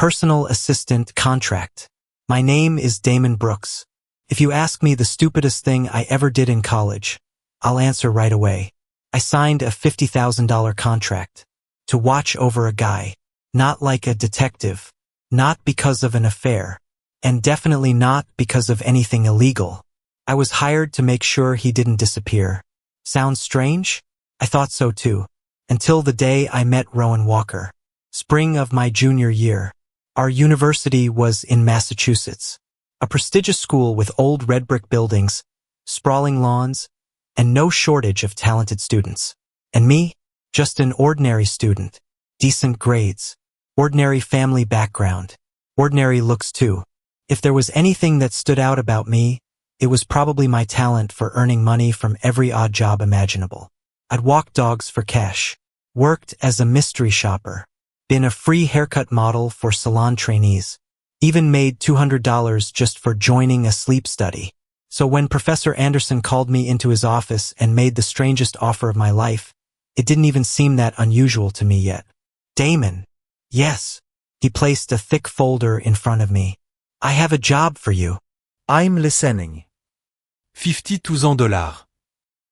personal assistant contract. My name is Damon Brooks. If you ask me the stupidest thing I ever did in college, I'll answer right away. I signed a $50,000 contract to watch over a guy, not like a detective, not because of an affair, and definitely not because of anything illegal. I was hired to make sure he didn't disappear. Sounds strange? I thought so too. Until the day I met Rowan Walker. Spring of my junior year. Our university was in Massachusetts, a prestigious school with old red brick buildings, sprawling lawns, and no shortage of talented students. And me? Just an ordinary student. Decent grades. Ordinary family background. Ordinary looks too. If there was anything that stood out about me, it was probably my talent for earning money from every odd job imaginable. I'd walked dogs for cash, worked as a mystery shopper, been a free haircut model for salon trainees, even made $200 just for joining a sleep study. So when Professor Anderson called me into his office and made the strangest offer of my life, it didn't even seem that unusual to me yet. Damon. Yes. He placed a thick folder in front of me. I have a job for you. I'm listening. $52,000.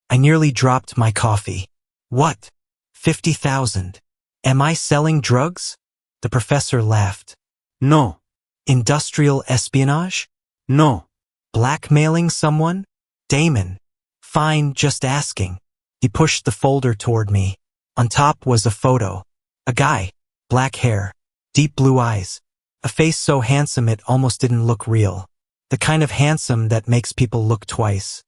I nearly dropped my coffee. What? 50,000. Am I selling drugs? The professor laughed. No. Industrial espionage? No. Blackmailing someone? Damon. Fine, just asking. He pushed the folder toward me. On top was a photo. A guy. Black hair. Deep blue eyes. A face so handsome it almost didn't look real. The kind of handsome that makes people look twice.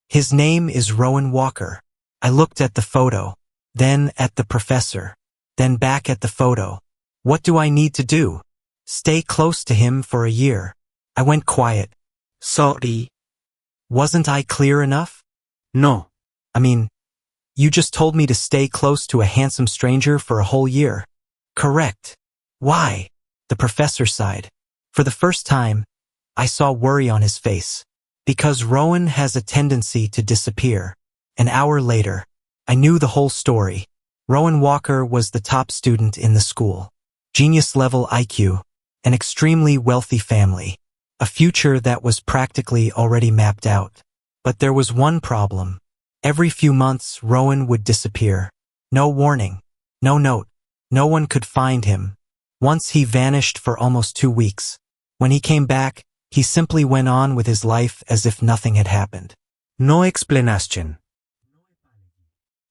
His name is Rowan Walker. I looked at the photo, then at the professor, then back at the photo. What do I need to do? Stay close to him for a year. I went quiet. Sorry. Wasn't I clear enough? No. I mean, you just told me to stay close to a handsome stranger for a whole year. Correct. Why? The professor sighed. For the first time, I saw worry on his face. Because Rowan has a tendency to disappear. An hour later, I knew the whole story. Rowan Walker was the top student in the school. Genius-level IQ, an extremely wealthy family, a future that was practically already mapped out. But there was one problem. Every few months, Rowan would disappear. No warning, no note. No one could find him. Once he vanished for almost 2 weeks. When he came back, he simply went on with his life as if nothing had happened. No explanation.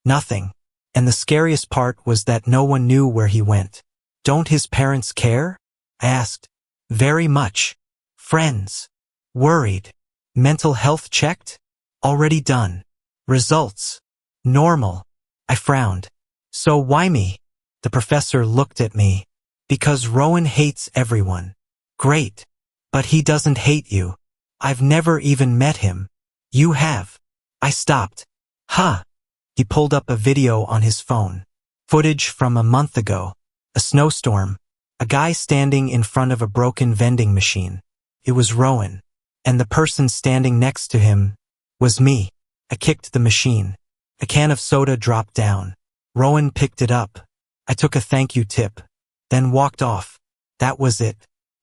Nothing. And the scariest part was that no one knew where he went. Don't his parents care? I asked. Very much. Friends. Worried. Mental health checked? Already done. Results. Normal. I frowned. So why me? The professor looked at me. Because Rowan hates everyone. Great. But he doesn't hate you. I've never even met him. You have. I stopped. Huh. He pulled up a video on his phone. Footage from a month ago. A snowstorm. A guy standing in front of a broken vending machine. It was Rowan. And the person standing next to him was me. I kicked the machine. A can of soda dropped down. Rowan picked it up. I took a thank you tip. Then walked off. That was it.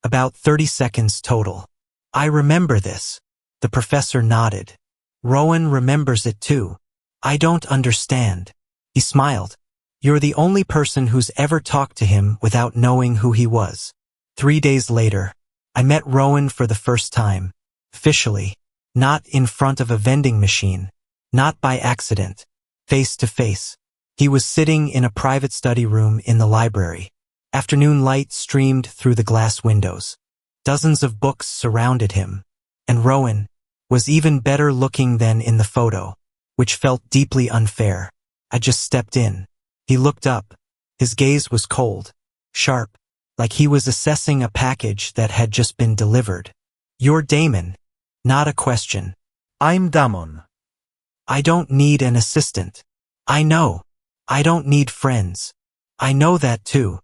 About 30 seconds total. I remember this. The professor nodded. Rowan remembers it too. I don't understand. He smiled. You're the only person who's ever talked to him without knowing who he was. 3 days later, I met Rowan for the first time. Officially. Not in front of a vending machine. Not by accident. Face to face. He was sitting in a private study room in the library. Afternoon light streamed through the glass windows. Dozens of books surrounded him. And Rowan was even better looking than in the photo, which felt deeply unfair. I just stepped in. He looked up. His gaze was cold, sharp, like he was assessing a package that had just been delivered. You're Damon. Not a question. I'm Damon. I don't need an assistant. I know. I don't need friends. I know that too.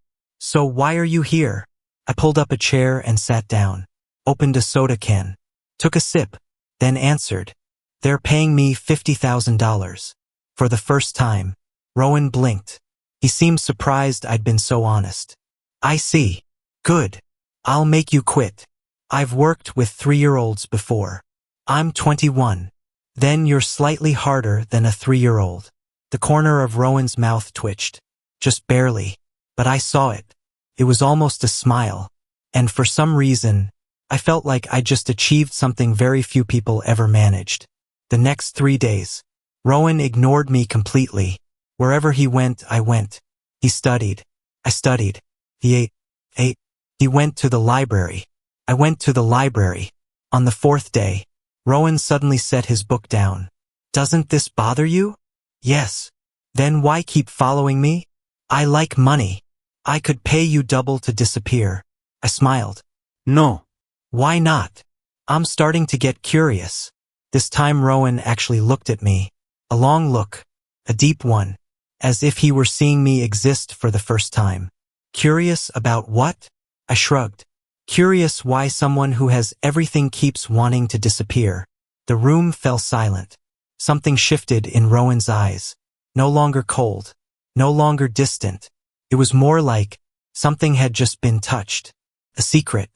So why are you here? I pulled up a chair and sat down, opened a soda can, took a sip, then answered. They're paying me $50,000. For the first time, Rowan blinked. He seemed surprised I'd been so honest. I see. Good. I'll make you quit. I've worked with 3-year-olds before. I'm 21. Then you're slightly harder than a 3-year-old. The corner of Rowan's mouth twitched. Just barely. But I saw it. It was almost a smile. And for some reason, I felt like I just achieved something very few people ever managed. The next 3 days, Rowan ignored me completely. Wherever he went, I went. He studied. I studied. He ate. He went to the library. I went to the library. On the 4th day, Rowan suddenly set his book down. Doesn't this bother you? Yes. Then why keep following me? I like money. I could pay you double to disappear. I smiled. No. Why not? I'm starting to get curious. This time Rowan actually looked at me. A long look. A deep one. As if he were seeing me exist for the first time. Curious about what? I shrugged. Curious why someone who has everything keeps wanting to disappear. The room fell silent. Something shifted in Rowan's eyes. No longer cold. No longer distant. It was more like something had just been touched. A secret.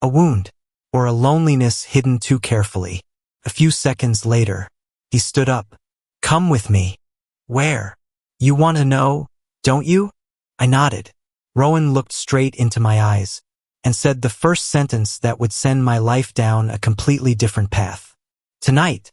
A wound. Or a loneliness hidden too carefully. A few seconds later, he stood up. Come with me. Where? You want to know, don't you? I nodded. Rowan looked straight into my eyes and said the first sentence that would send my life down a completely different path. Tonight,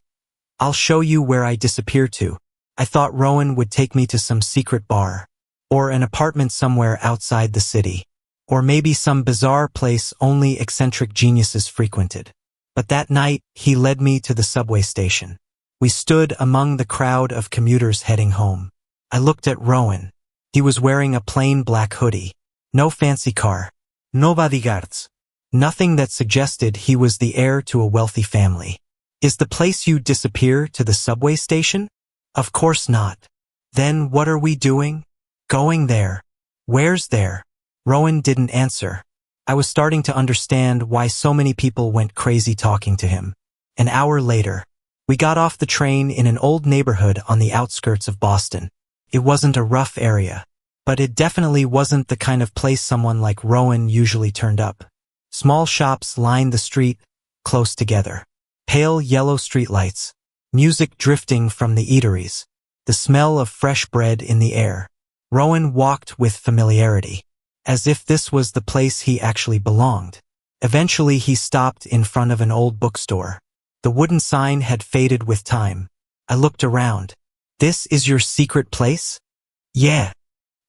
I'll show you where I disappear to. I thought Rowan would take me to some secret bar, or an apartment somewhere outside the city, or maybe some bizarre place only eccentric geniuses frequented. But that night, he led me to the subway station. We stood among the crowd of commuters heading home. I looked at Rowan. He was wearing a plain black hoodie. No fancy car. No bodyguards. Nothing that suggested he was the heir to a wealthy family. Is the place you disappear to the subway station? Of course not. Then what are we doing? Going there. Where's there? Rowan didn't answer. I was starting to understand why so many people went crazy talking to him. An hour later, we got off the train in an old neighborhood on the outskirts of Boston. It wasn't a rough area, but it definitely wasn't the kind of place someone like Rowan usually turned up. Small shops lined the street, close together. Pale yellow streetlights, music drifting from the eateries, the smell of fresh bread in the air. Rowan walked with familiarity, as if this was the place he actually belonged. Eventually he stopped in front of an old bookstore. The wooden sign had faded with time. I looked around. This is your secret place? Yeah.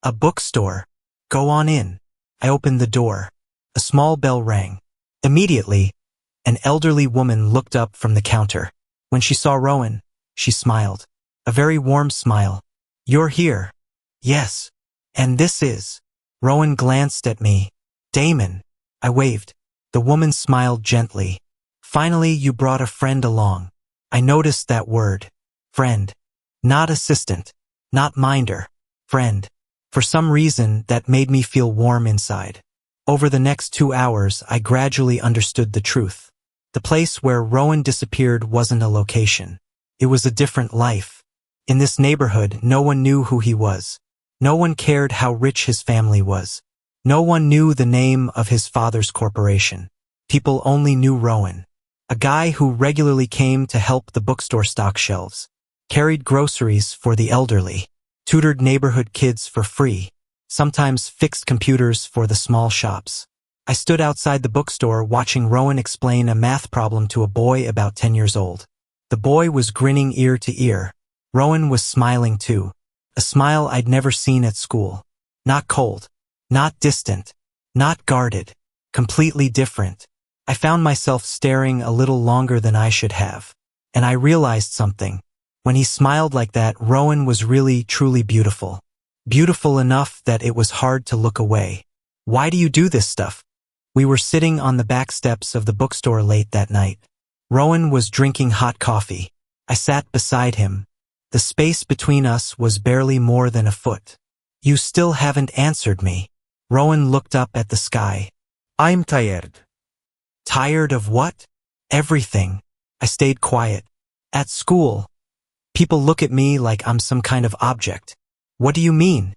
A bookstore. Go on in. I opened the door. A small bell rang. Immediately, an elderly woman looked up from the counter. When she saw Rowan, she smiled. A very warm smile. You're here. Yes. And this is. Rowan glanced at me. Damon. I waved. The woman smiled gently. Finally, you brought a friend along. I noticed that word. Friend. Not assistant. Not minder. Friend. For some reason, that made me feel warm inside. Over the next 2 hours, I gradually understood the truth. The place where Rowan disappeared wasn't a location. It was a different life. In this neighborhood, no one knew who he was. No one cared how rich his family was. No one knew the name of his father's corporation. People only knew Rowan. A guy who regularly came to help the bookstore stock shelves, carried groceries for the elderly, tutored neighborhood kids for free, sometimes fixed computers for the small shops. I stood outside the bookstore watching Rowan explain a math problem to a boy about 10 years old. The boy was grinning ear to ear. Rowan was smiling too. A smile I'd never seen at school. Not cold. Not distant. Not guarded. Completely different. I found myself staring a little longer than I should have. And I realized something. When he smiled like that, Rowan was really, truly beautiful. Beautiful enough that it was hard to look away. Why do you do this stuff? We were sitting on the back steps of the bookstore late that night. Rowan was drinking hot coffee. I sat beside him. The space between us was barely more than a foot. You still haven't answered me. Rowan looked up at the sky. I'm tired. Tired of what? Everything. I stayed quiet. At school, people look at me like I'm some kind of object. What do you mean?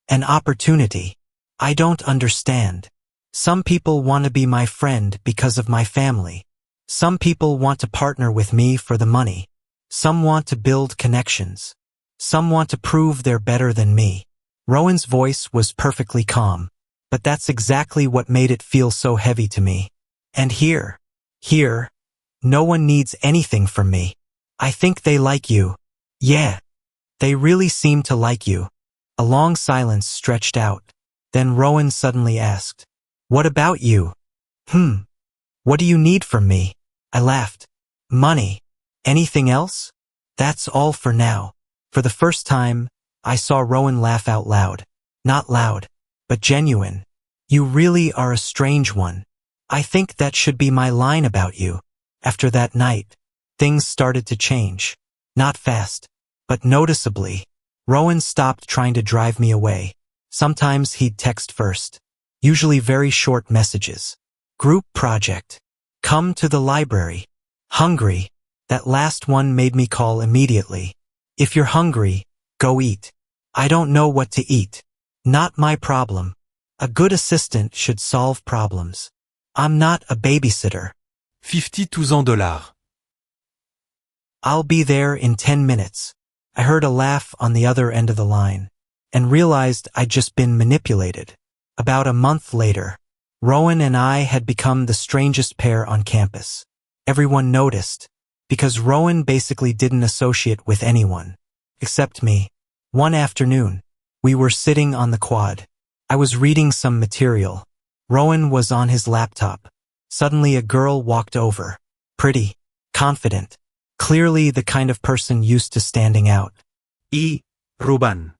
An opportunity. I don't understand. Some people want to be my friend because of my family. Some people want to partner with me for the money. Some want to build connections. Some want to prove they're better than me. Rowan's voice was perfectly calm, but that's exactly what made it feel so heavy to me. And here, no one needs anything from me. I think they like you. Yeah, they really seem to like you. A long silence stretched out. Then Rowan suddenly asked, "What about you?" What do you need from me?" I laughed. "Money. Anything else?" "That's all for now." For the first time, I saw Rowan laugh out loud. Not loud, but genuine. "You really are a strange one. I think that should be my line about you." After that night, things started to change. Not fast, but noticeably. Rowan stopped trying to drive me away. Sometimes he'd text first. Usually very short messages. "Group project. Come to the library. Hungry." That last one made me call immediately. "If you're hungry, go eat." "I don't know what to eat." "Not my problem. A good assistant should solve problems. I'm not a babysitter." $52. "I'll be there in 10 minutes. I heard a laugh on the other end of the line, and realized I'd just been manipulated. About a month later, Rowan and I had become the strangest pair on campus. Everyone noticed, because Rowan basically didn't associate with anyone, except me. One afternoon, we were sitting on the quad. I was reading some material. Rowan was on his laptop. Suddenly a girl walked over. Pretty, confident, clearly the kind of person used to standing out. Ruben.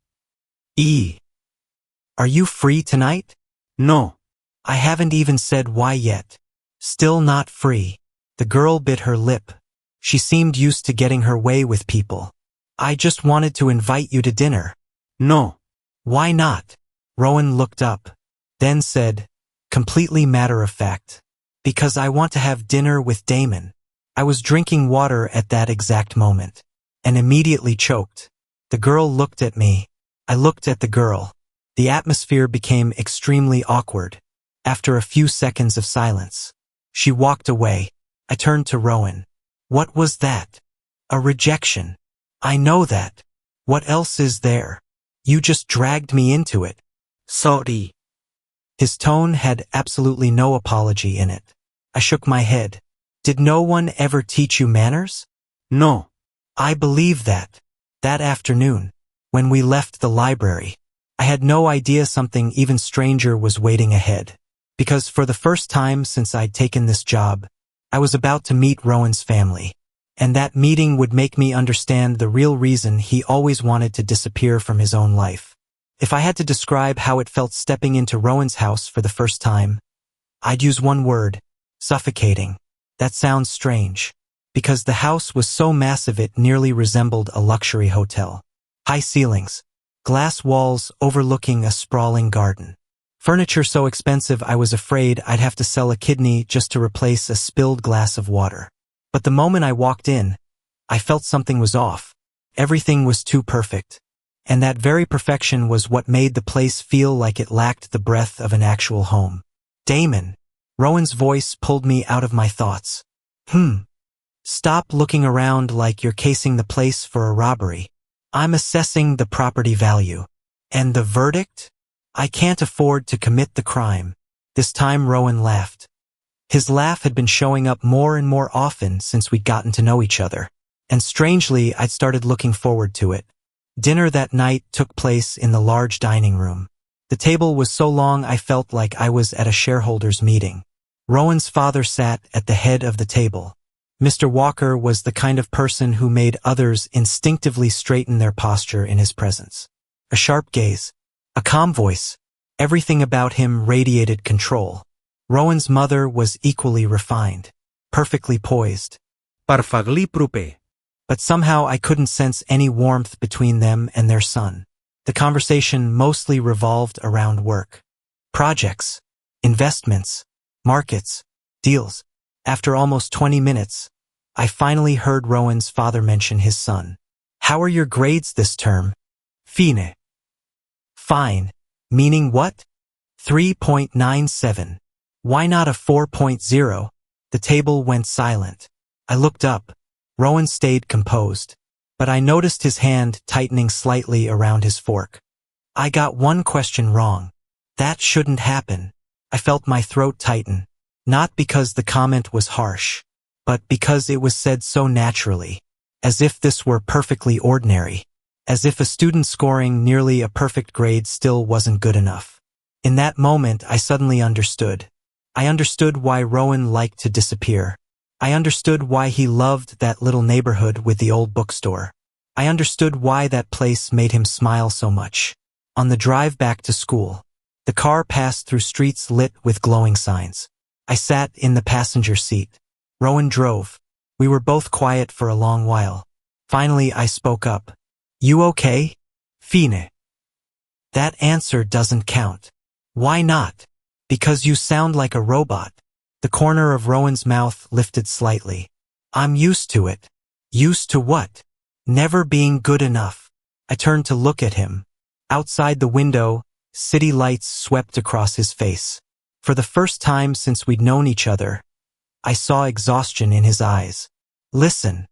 Are you free tonight?" No. I haven't even said why yet. Still not free. The girl bit her lip. She seemed used to getting her way with people. "I just wanted to invite you to dinner." No. "Why not?" Rowan looked up, then said, completely matter of fact, "Because I want to have dinner with Damon." I was drinking water at that exact moment, and immediately choked. The girl looked at me. I looked at the girl. The atmosphere became extremely awkward. After a few seconds of silence, she walked away. I turned to Rowan. "What was that?" "A rejection." "I know that. What else is there? You just dragged me into it." Sorry. His tone had absolutely no apology in it. I shook my head. "Did no one ever teach you manners?" No. I believe that. That afternoon, when we left the library, I had no idea something even stranger was waiting ahead. Because for the first time since I'd taken this job, I was about to meet Rowan's family. And that meeting would make me understand the real reason he always wanted to disappear from his own life. If I had to describe how it felt stepping into Rowan's house for the first time, I'd use one word: suffocating. That sounds strange, because the house was so massive it nearly resembled a luxury hotel. High ceilings, glass walls overlooking a sprawling garden. Furniture so expensive I was afraid I'd have to sell a kidney just to replace a spilled glass of water. But the moment I walked in, I felt something was off. Everything was too perfect. And that very perfection was what made the place feel like it lacked the breath of an actual home. "Damon." Rowan's voice pulled me out of my thoughts. Stop looking around like you're casing the place for a robbery. I'm assessing the property value. And the verdict? I can't afford to commit the crime." This time Rowan laughed. His laugh had been showing up more and more often since we'd gotten to know each other. And strangely, I'd started looking forward to it. Dinner that night took place in the large dining room. The table was so long I felt like I was at a shareholders' meeting. Rowan's father sat at the head of the table. Mr. Walker was the kind of person who made others instinctively straighten their posture in his presence. A sharp gaze, a calm voice, everything about him radiated control. Rowan's mother was equally refined, perfectly poised. Perfectly prupe. But somehow I couldn't sense any warmth between them and their son. The conversation mostly revolved around work. Projects, investments, markets, deals. After almost 20 minutes, I finally heard Rowan's father mention his son. "How are your grades this term?" "Fine." "Fine. Meaning what?" 3.97. Why not a 4.0? The table went silent. I looked up. Rowan stayed composed. But I noticed his hand tightening slightly around his fork. I got one question wrong. That shouldn't happen. I felt my throat tighten. Not because the comment was harsh, but because it was said so naturally. As if this were perfectly ordinary. As if a student scoring nearly a perfect grade still wasn't good enough. In that moment, I suddenly understood. I understood why Rowan liked to disappear. I understood why he loved that little neighborhood with the old bookstore. I understood why that place made him smile so much. On the drive back to school, the car passed through streets lit with glowing signs. I sat in the passenger seat. Rowan drove. We were both quiet for a long while. Finally, I spoke up. You okay? Fine. That answer doesn't count. Why not? Because you sound like a robot. The corner of Rowan's mouth lifted slightly. I'm used to it. Used to what? Never being good enough. I turned to look at him. Outside the window, city lights swept across his face. For the first time since we'd known each other, I saw exhaustion in his eyes. Listen.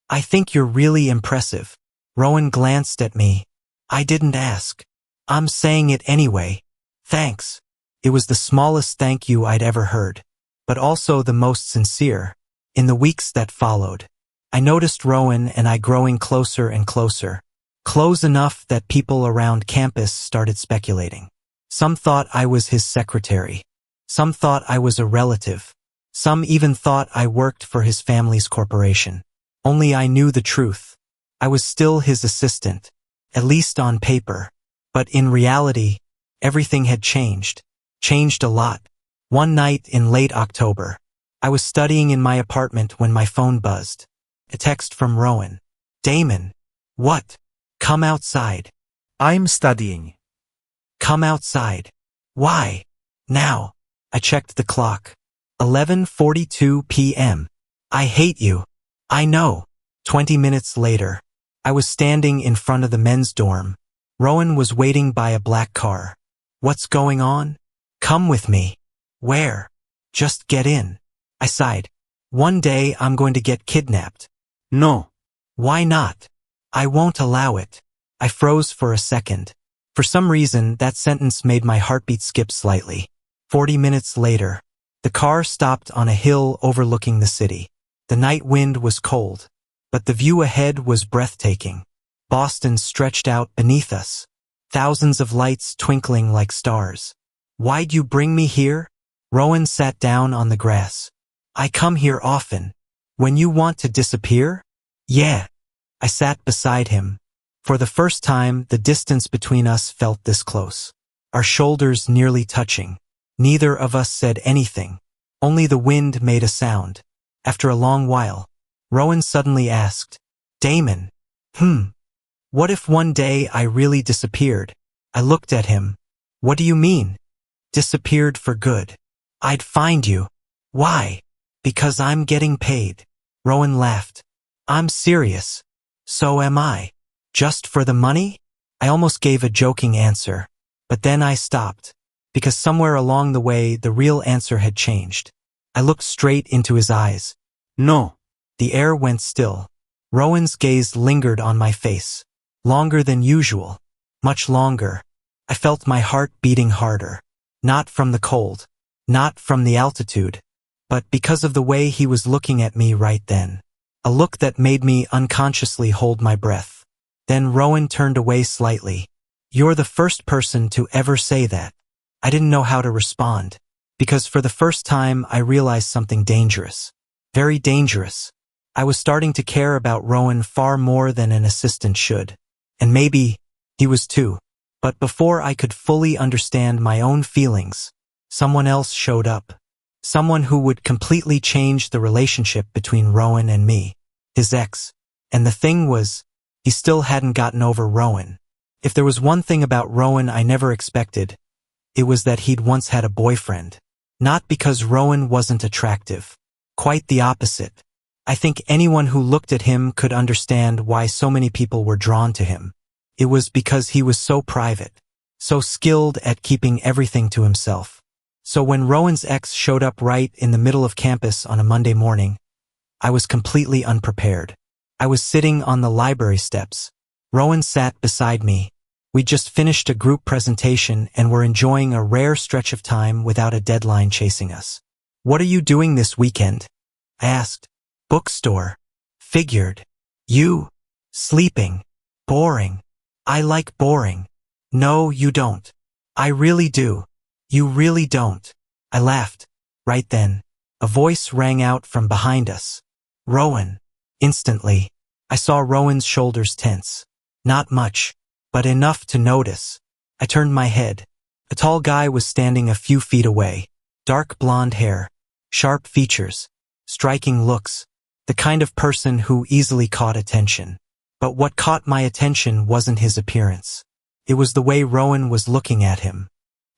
I think you're really impressive. Rowan glanced at me. I didn't ask. I'm saying it anyway. Thanks. It was the smallest thank you I'd ever heard, but also the most sincere. In the weeks that followed, I noticed Rowan and I growing closer and closer. Close enough that people around campus started speculating. Some thought I was his secretary. Some thought I was a relative. Some even thought I worked for his family's corporation. Only I knew the truth. I was still his assistant, at least on paper. But in reality, everything had changed. Changed a lot. One night in late October, I was studying in my apartment when my phone buzzed. A text from Rowan. Damon. What? Come outside. I'm studying. Come outside. Why? Now. I checked the clock. 11:42 p.m. I hate you. I know. 20 minutes later, I was standing in front of the men's dorm. Rowan was waiting by a black car. What's going on? Come with me. Where? Just get in. I sighed. One day I'm going to get kidnapped. No. Why not? I won't allow it. I froze for a second. For some reason, that sentence made my heartbeat skip slightly. 40 minutes later, the car stopped on a hill overlooking the city. The night wind was cold, but the view ahead was breathtaking. Boston stretched out beneath us, thousands of lights twinkling like stars. Why'd you bring me here? Rowan sat down on the grass. I come here often. When you want to disappear? Yeah. I sat beside him. For the first time, the distance between us felt this close. Our shoulders nearly touching. Neither of us said anything. Only the wind made a sound. After a long while, Rowan suddenly asked, Damon. What if one day I really disappeared? I looked at him. What do you mean? Disappeared for good. I'd find you. Why? Because I'm getting paid. Rowan laughed. I'm serious. So am I. Just for the money? I almost gave a joking answer, but then I stopped, because somewhere along the way the real answer had changed. I looked straight into his eyes. No. The air went still. Rowan's gaze lingered on my face. Longer than usual. Much longer. I felt my heart beating harder. Not from the cold. Not from the altitude. But because of the way he was looking at me right then. A look that made me unconsciously hold my breath. Then Rowan turned away slightly. You're the first person to ever say that. I didn't know how to respond. Because for the first time I realized something dangerous. Very dangerous. I was starting to care about Rowan far more than an assistant should. And maybe he was too. But before I could fully understand my own feelings, someone else showed up. Someone who would completely change the relationship between Rowan and me. His ex. And the thing was, he still hadn't gotten over Rowan. If there was one thing about Rowan I never expected, it was that he'd once had a boyfriend. Not because Rowan wasn't attractive. Quite the opposite. I think anyone who looked at him could understand why so many people were drawn to him. It was because he was so private. so skilled at keeping everything to himself. So when Rowan's ex showed up right in the middle of campus on a Monday morning, I was completely unprepared. I was sitting on the library steps. Rowan sat beside me. We just finished a group presentation and were enjoying a rare stretch of time without a deadline chasing us. "What are you doing this weekend?" I asked. "Bookstore." "Figured." "You?" "Sleeping." "Boring." "I like boring." "No, you don't." "I really do." "You really don't." I laughed. Right then, a voice rang out from behind us. "Rowan." Instantly, I saw Rowan's shoulders tense. Not much, but enough to notice. I turned my head. A tall guy was standing a few feet away. Dark blonde hair, sharp features, striking looks, the kind of person who easily caught attention. But what caught my attention wasn't his appearance. It was the way Rowan was looking at him.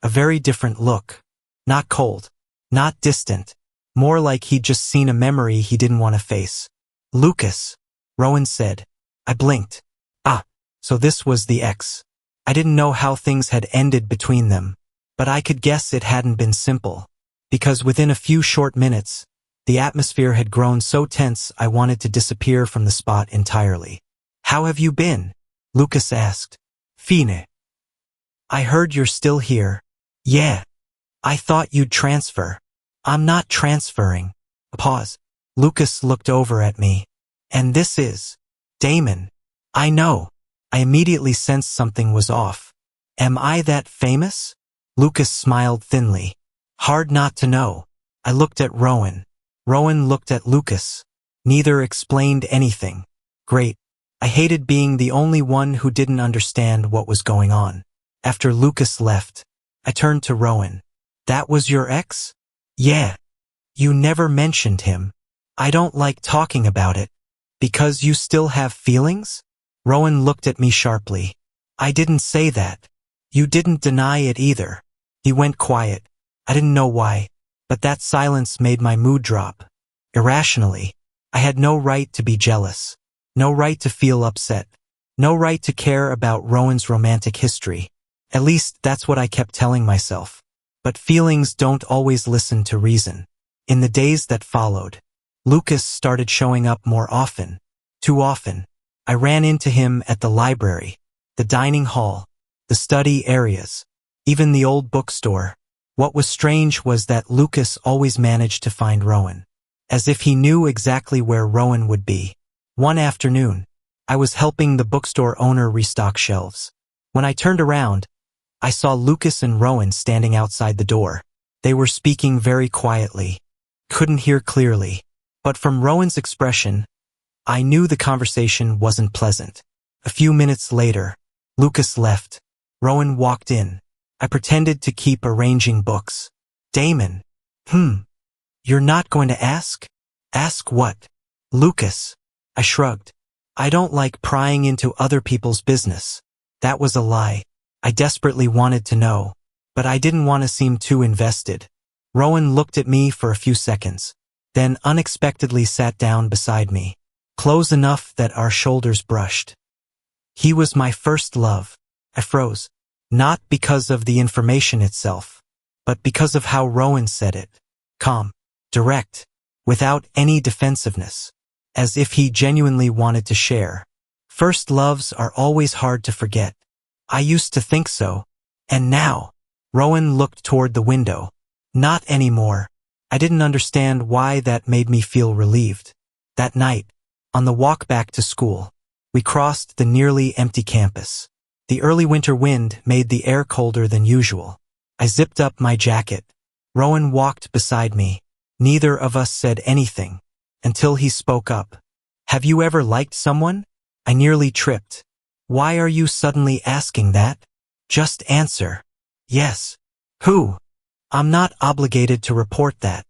A very different look. Not cold, not distant, more like he'd just seen a memory he didn't want to face. "Lucas," Rowan said. I blinked. Ah, so this was the ex. I didn't know how things had ended between them, but I could guess it hadn't been simple. Because within a few short minutes, the atmosphere had grown so tense I wanted to disappear from the spot entirely. "How have you been?" Lucas asked. "Fine." "I heard you're still here." "Yeah. I thought you'd transfer." "I'm not transferring." A pause. Lucas looked over at me. "And this is Damon." "I know." I immediately sensed something was off. "Am I that famous?" Lucas smiled thinly. "Hard not to know." I looked at Rowan. Rowan looked at Lucas. Neither explained anything. Great. I hated being the only one who didn't understand what was going on. After Lucas left, I turned to Rowan. "That was your ex?" "Yeah." "You never mentioned him." "I don't like talking about it." "Because you still have feelings?" Rowan looked at me sharply. "I didn't say that." "You didn't deny it either." He went quiet. I didn't know why, but that silence made my mood drop. Irrationally, I had no right to be jealous, no right to feel upset, no right to care about Rowan's romantic history. At least that's what I kept telling myself. But feelings don't always listen to reason. In the days that followed, Lucas started showing up more often. Too often. I ran into him at the library, the dining hall, the study areas, even the old bookstore. What was strange was that Lucas always managed to find Rowan, as if he knew exactly where Rowan would be. One afternoon, I was helping the bookstore owner restock shelves. When I turned around, I saw Lucas and Rowan standing outside the door. They were speaking very quietly. Couldn't hear clearly. But from Rowan's expression, I knew the conversation wasn't pleasant. A few minutes later, Lucas left. Rowan walked in. I pretended to keep arranging books. "Damon." "You're not going to ask?" "Ask what?" "Lucas." I shrugged. "I don't like prying into other people's business." That was a lie. I desperately wanted to know, but I didn't want to seem too invested. Rowan looked at me for a few seconds, then unexpectedly sat down beside me, close enough that our shoulders brushed. He was my first love. I froze, not because of the information itself, but because of how Rowan said it. Calm, direct, without any defensiveness, as if he genuinely wanted to share. First loves are always hard to forget. I used to think so. And now, Rowan looked toward the window. Not anymore. I didn't understand why that made me feel relieved. That night, on the walk back to school, we crossed the nearly empty campus. The early winter wind made the air colder than usual. I zipped up my jacket. Rowan walked beside me. Neither of us said anything, until he spoke up. "Have you ever liked someone?" I nearly tripped. "Why are you suddenly asking that? Just answer." "Yes." "Who?" "I'm not obligated to report that."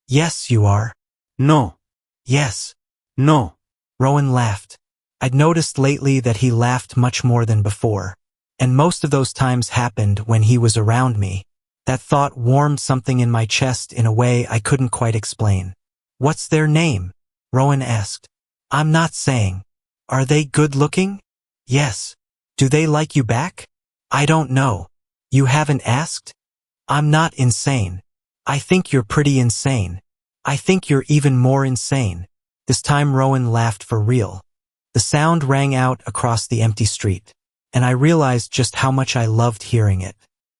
"Yes, you are." No. "Yes." No. Rowan laughed. I'd noticed lately that he laughed much more than before, and most of those times happened when he was around me. That thought warmed something in my chest in a way I couldn't quite explain. "What's their name?" Rowan asked. "I'm not saying." "Are they good looking?" "Yes." "Do they like you back?" "I don't know." You haven't asked? I'm not insane. I think you're pretty insane. I think you're even more insane. This time Rowan laughed for real. The sound rang out across the empty street, and I realized just how much I loved hearing it.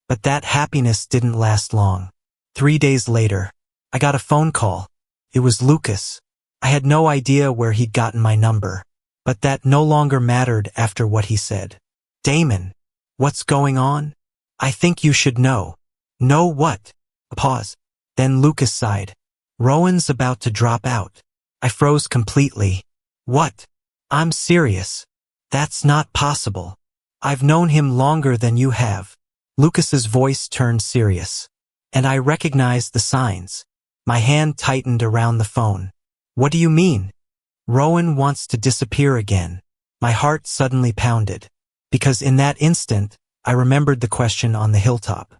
But that happiness didn't last long. 3 days later, I got a phone call. It was Lucas. I had no idea where he'd gotten my number, but that no longer mattered after what he said. Damon, what's going on? I think you should know. Know what? A pause. Then Lucas sighed. Rowan's about to drop out. I froze completely. What? I'm serious. That's not possible. I've known him longer than you have. Lucas's voice turned serious, and I recognized the signs. My hand tightened around the phone. What do you mean? Rowan wants to disappear again. My heart suddenly pounded, because in that instant, I remembered the question on the hilltop.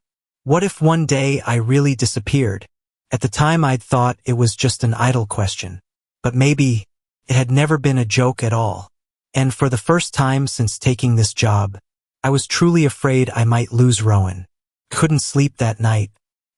What if one day I really disappeared? At the time I'd thought it was just an idle question, but maybe it had never been a joke at all. And for the first time since taking this job, I was truly afraid I might lose Rowan. Couldn't sleep that night.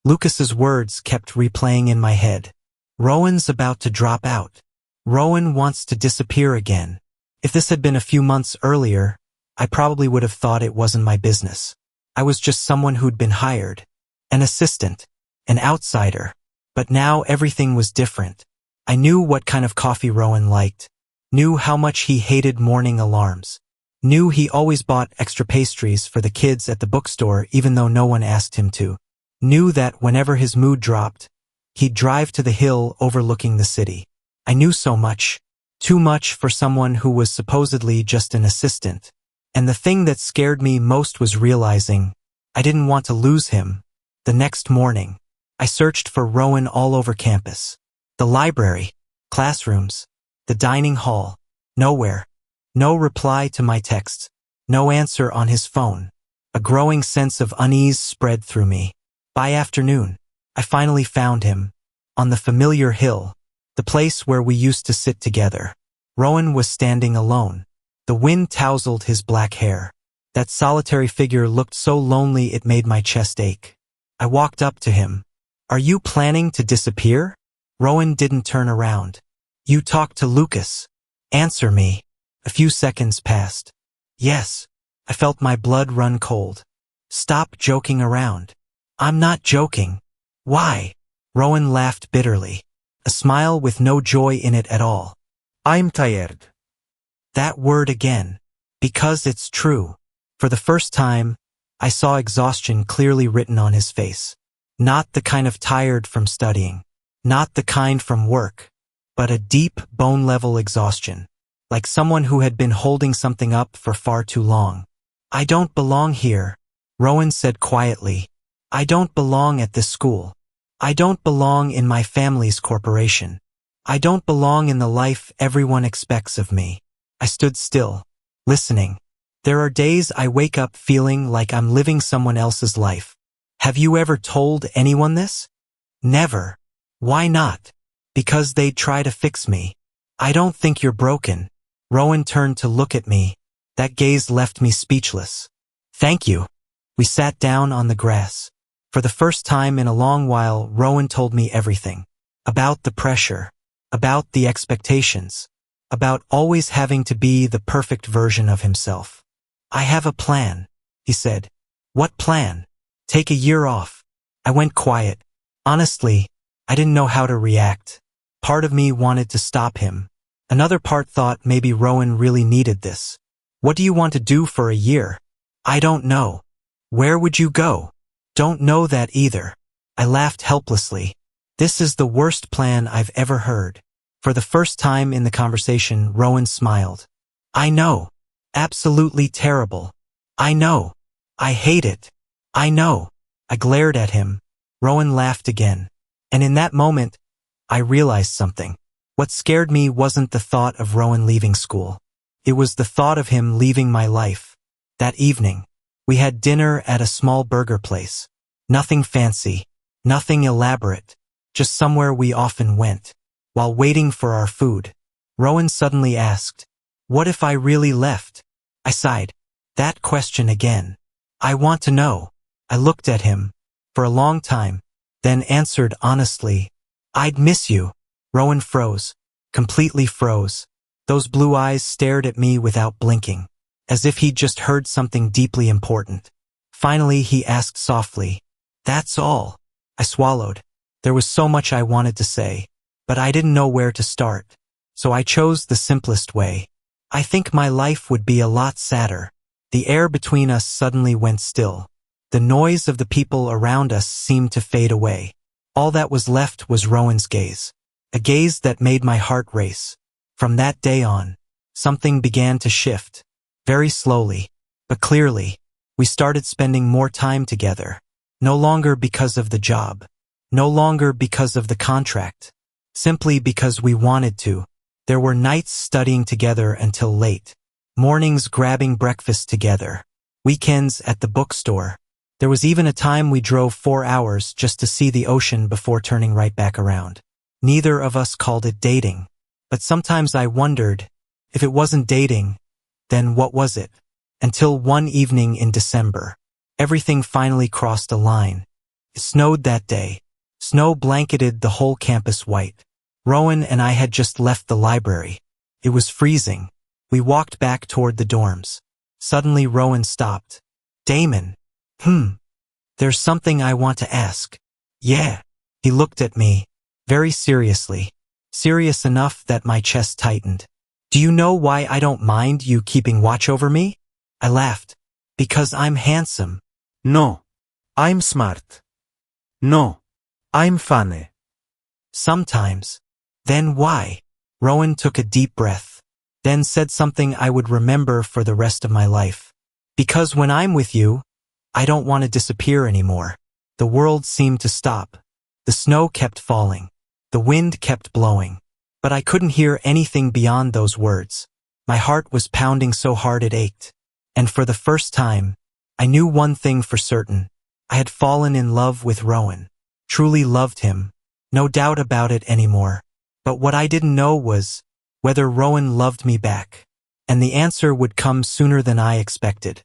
Lucas's words kept replaying in my head. Rowan's about to drop out. Rowan wants to disappear again. If this had been a few months earlier, I probably would have thought it wasn't my business. I was just someone who'd been hired, an assistant, an outsider. But now everything was different. I knew what kind of coffee Rowan liked, knew how much he hated morning alarms, knew he always bought extra pastries for the kids at the bookstore even though no one asked him to, knew that whenever his mood dropped, he'd drive to the hill overlooking the city. I knew so much, too much for someone who was supposedly just an assistant. And the thing that scared me most was realizing I didn't want to lose him. The next morning, I searched for Rowan all over campus. The library, classrooms, the dining hall. Nowhere. No reply to my texts. No answer on his phone. A growing sense of unease spread through me. By afternoon, I finally found him. On the familiar hill, the place where we used to sit together. Rowan was standing alone. The wind tousled his black hair. That solitary figure looked so lonely it made my chest ache. I walked up to him. Are you planning to disappear? Rowan didn't turn around. You talked to Lucas. Answer me. A few seconds passed. Yes. I felt my blood run cold. Stop joking around. I'm not joking. Why? Rowan laughed bitterly. A smile with no joy in it at all. I'm tired. That word again. Because it's true. For the first time, I saw exhaustion clearly written on his face. Not the kind of tired from studying. Not the kind from work. But a deep, bone-level exhaustion. Like someone who had been holding something up for far too long. I don't belong here, Rowan said quietly. I don't belong at this school. I don't belong in my family's corporation. I don't belong in the life everyone expects of me. I stood still, listening. There are days I wake up feeling like I'm living someone else's life. Have you ever told anyone this? Never. Why not? Because they'd try to fix me. I don't think you're broken. Rowan turned to look at me. That gaze left me speechless. Thank you. We sat down on the grass. For the first time in a long while, Rowan told me everything. About the pressure. About the expectations. About always having to be the perfect version of himself. I have a plan, he said. What plan? Take a year off. I went quiet. Honestly, I didn't know how to react. Part of me wanted to stop him. Another part thought maybe Rowan really needed this. What do you want to do for a year? I don't know. Where would you go? Don't know that either. I laughed helplessly. This is the worst plan I've ever heard. For the first time in the conversation, Rowan smiled. I know. Absolutely terrible. I know. I hate it. I know. I glared at him. Rowan laughed again. And in that moment, I realized something. What scared me wasn't the thought of Rowan leaving school. It was the thought of him leaving my life. That evening, we had dinner at a small burger place. Nothing fancy. Nothing elaborate. Just somewhere we often went. While waiting for our food, Rowan suddenly asked, what if I really left? I sighed. That question again. I want to know. I looked at him for a long time, then answered honestly, "I'd miss you." Rowan froze, completely froze. Those blue eyes stared at me without blinking, as if he'd just heard something deeply important. Finally, he asked softly, "That's all?" I swallowed. There was so much I wanted to say, but I didn't know where to start. So I chose the simplest way. "I think my life would be a lot sadder." The air between us suddenly went still. The noise of the people around us seemed to fade away. All that was left was Rowan's gaze, a gaze that made my heart race. From that day on, something began to shift, very slowly, but clearly. We started spending more time together, no longer because of the job, no longer because of the contract, simply because we wanted to. There were nights studying together until late, mornings grabbing breakfast together, weekends at the bookstore. There was even a time we drove 4 hours just to see the ocean before turning right back around. Neither of us called it dating, but sometimes I wondered, if it wasn't dating, then what was it? Until one evening in December, everything finally crossed a line. It snowed that day. Snow blanketed the whole campus white. Rowan and I had just left the library. It was freezing. We walked back toward the dorms. Suddenly Rowan stopped. "Damon. There's something I want to ask." "Yeah." He looked at me, very seriously, serious enough that my chest tightened. "Do you know why I don't mind you keeping watch over me?" I laughed. "Because I'm handsome." No. I'm smart. No. I'm funny. "Sometimes." "Then why?" Rowan took a deep breath, then said something I would remember for the rest of my life. "Because when I'm with you, I don't want to disappear anymore." The world seemed to stop. The snow kept falling. The wind kept blowing. But I couldn't hear anything beyond those words. My heart was pounding so hard it ached. And for the first time, I knew one thing for certain. I had fallen in love with Rowan. Truly loved him. No doubt about it anymore. But what I didn't know was whether Rowan loved me back. And the answer would come sooner than I expected.